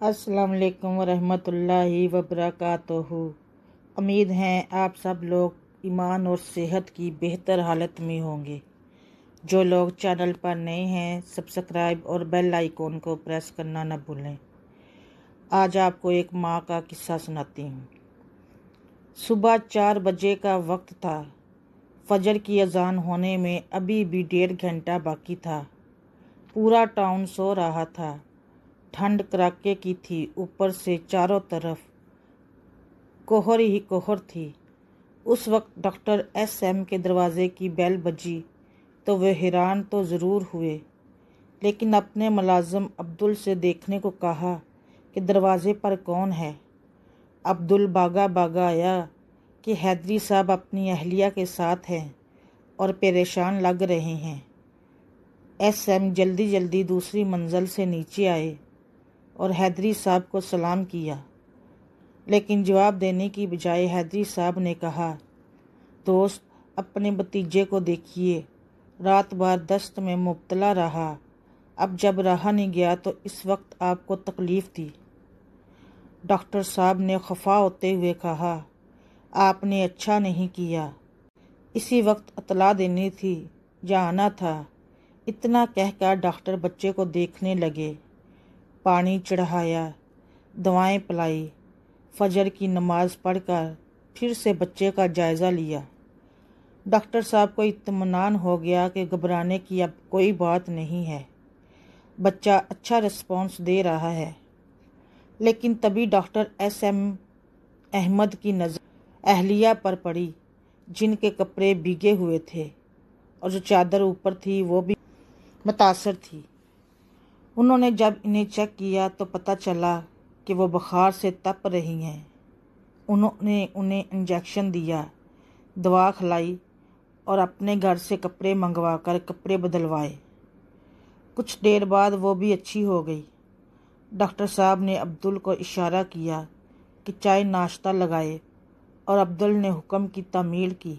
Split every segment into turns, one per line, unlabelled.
अस्सलाम वालेकुम वरहमत उल्लाहि वबरकातुहू। उम्मीद है आप सब लोग ईमान और सेहत की बेहतर हालत में होंगे। जो लोग चैनल पर नए हैं सब्सक्राइब और बेल आइकॉन को प्रेस करना न भूलें। आज आपको एक माँ का किस्सा सुनाती हूँ। सुबह 4 बजे का वक्त था। फजर की अजान होने में अभी भी 1.5 घंटा बाकी था। पूरा टाउन सो रहा था। ठंड कड़ाके की थी, ऊपर से चारों तरफ कोहर ही कोहर थी। उस वक्त डॉक्टर SM के दरवाजे की बेल बजी तो वे हैरान तो ज़रूर हुए, लेकिन अपने मुलाजिम अब्दुल से देखने को कहा कि दरवाजे पर कौन है। अब्दुल भागा भागा आया कि हैदरी साहब अपनी अहलिया के साथ हैं और परेशान लग रहे हैं। SM जल्दी जल्दी दूसरी मंजिल से नीचे आए और हैदरी साहब को सलाम किया, लेकिन जवाब देने की बजाय हैदरी साहब ने कहा, दोस्त अपने भतीजे को देखिए, रात भर दस्त में मुब्तला रहा, अब जब रहा नहीं गया तो इस वक्त आपको तकलीफ़ थी। डॉक्टर साहब ने खफा होते हुए कहा, आपने अच्छा नहीं किया, इसी वक्त इत्तला देनी थी, जाना था। इतना कहकर डॉक्टर बच्चे को देखने लगे। पानी चढ़ाया, दवाएं पिलाई, फजर की नमाज पढ़कर फिर से बच्चे का जायज़ा लिया। डॉक्टर साहब को इत्मीनान हो गया कि घबराने की अब कोई बात नहीं है, बच्चा अच्छा रिस्पॉन्स दे रहा है। लेकिन तभी डॉक्टर SM अहमद की नज़र अहलिया पर पड़ी, जिनके कपड़े भीगे हुए थे और जो चादर ऊपर थी वो भी मुतासर थी। उन्होंने जब इन्हें चेक किया तो पता चला कि वो बुखार से तप रही हैं। उन्होंने उन्हें इंजेक्शन दिया, दवा खिलाई और अपने घर से कपड़े मंगवा कर कपड़े बदलवाए। कुछ देर बाद वो भी अच्छी हो गई। डॉक्टर साहब ने अब्दुल को इशारा किया कि चाय नाश्ता लगाए और अब्दुल ने हुक्म की तामील की।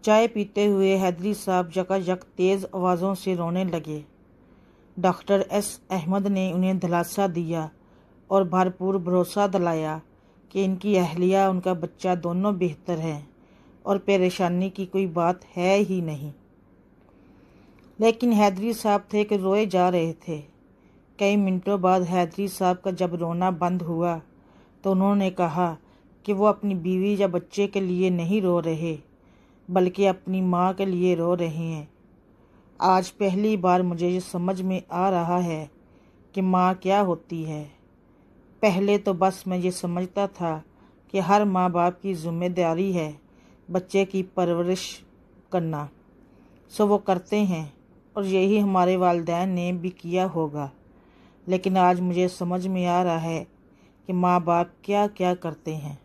चाय पीते हुए हैदरी साहब यकायक तेज़ आवाज़ों से रोने लगे। डॉक्टर S अहमद ने उन्हें दिलासा दिया और भरपूर भरोसा दिलाया कि इनकी अहलिया उनका बच्चा दोनों बेहतर हैं और परेशानी की कोई बात है ही नहीं। लेकिन हैदरी साहब थे कि रोए जा रहे थे। कई मिनटों बाद हैदरी साहब का जब रोना बंद हुआ तो उन्होंने कहा कि वो अपनी बीवी या बच्चे के लिए नहीं रो रहे, बल्कि अपनी माँ के लिए रो रहे हैं। आज पहली बार मुझे ये समझ में आ रहा है कि माँ क्या होती है। पहले तो बस मैं ये समझता था कि हर माँ बाप की जिम्मेदारी है बच्चे की परवरिश करना, सो वो करते हैं और यही हमारे वालिदैन ने भी किया होगा। लेकिन आज मुझे समझ में आ रहा है कि माँ बाप क्या क्या करते हैं।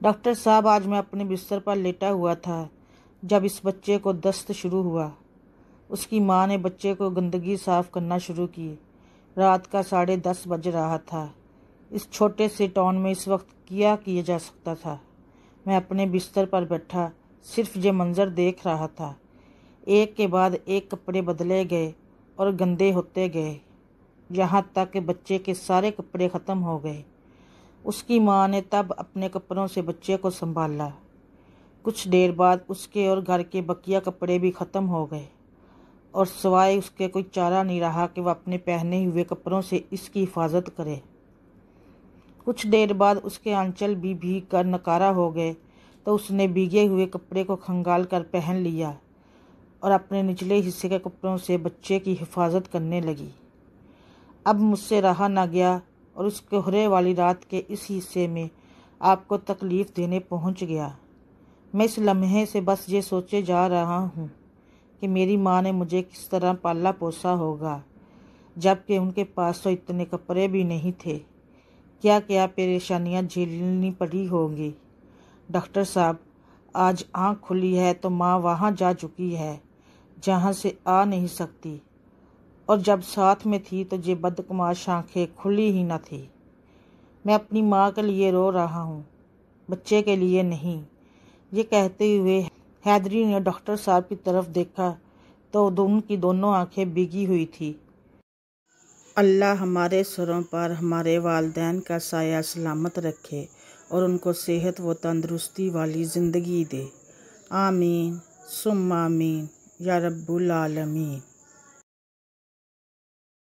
डॉक्टर साहब, आज मैं अपने बिस्तर पर लेटा हुआ था जब इस बच्चे को दस्त शुरू हुआ। उसकी माँ ने बच्चे को गंदगी साफ़ करना शुरू की। रात का 10:30 बज रहा था। इस छोटे से टाउन में इस वक्त क्या किया जा सकता था। मैं अपने बिस्तर पर बैठा सिर्फ ये मंज़र देख रहा था। एक के बाद एक कपड़े बदले गए और गंदे होते गए, यहाँ तक कि बच्चे के सारे कपड़े ख़त्म हो गए। उसकी माँ ने तब अपने कपड़ों से बच्चे को संभाला। कुछ देर बाद उसके और घर के बकिया कपड़े भी ख़त्म हो गए और सिवाय उसके कोई चारा नहीं रहा कि वह अपने पहने हुए कपड़ों से इसकी हिफाजत करे। कुछ देर बाद उसके आंचल भी भीग कर नकारा हो गए तो उसने भीगे हुए कपड़े को खंगाल कर पहन लिया और अपने निचले हिस्से के कपड़ों से बच्चे की हिफाजत करने लगी। अब मुझसे रहा ना गया और उस कोहरे वाली रात के इस हिस्से में आपको तकलीफ़ देने पहुंच गया। मैं इस लम्हे से बस ये सोचे जा रहा हूँ कि मेरी माँ ने मुझे किस तरह पाला पोसा होगा, जबकि उनके पास तो इतने कपड़े भी नहीं थे। क्या क्या परेशानियाँ झेलनी पड़ी होंगी। डॉक्टर साहब, आज आँख खुली है तो माँ वहाँ जा चुकी है जहाँ से आ नहीं सकती, और जब साथ में थी तो ये बदकमाश आँखें खुली ही न थी। मैं अपनी माँ के लिए रो रहा हूँ, बच्चे के लिए नहीं। ये कहते हुए हैदरी ने डॉक्टर साहब की तरफ देखा तो उनकी दोनों आंखें भीगी हुई थी। اللہ ہمارے سروں پر ہمارے والدین کا سایہ سلامت رکھے اور ان کو صحت و تندرستی والی زندگی دے۔ آمین ثم آمین یا رب العالمین۔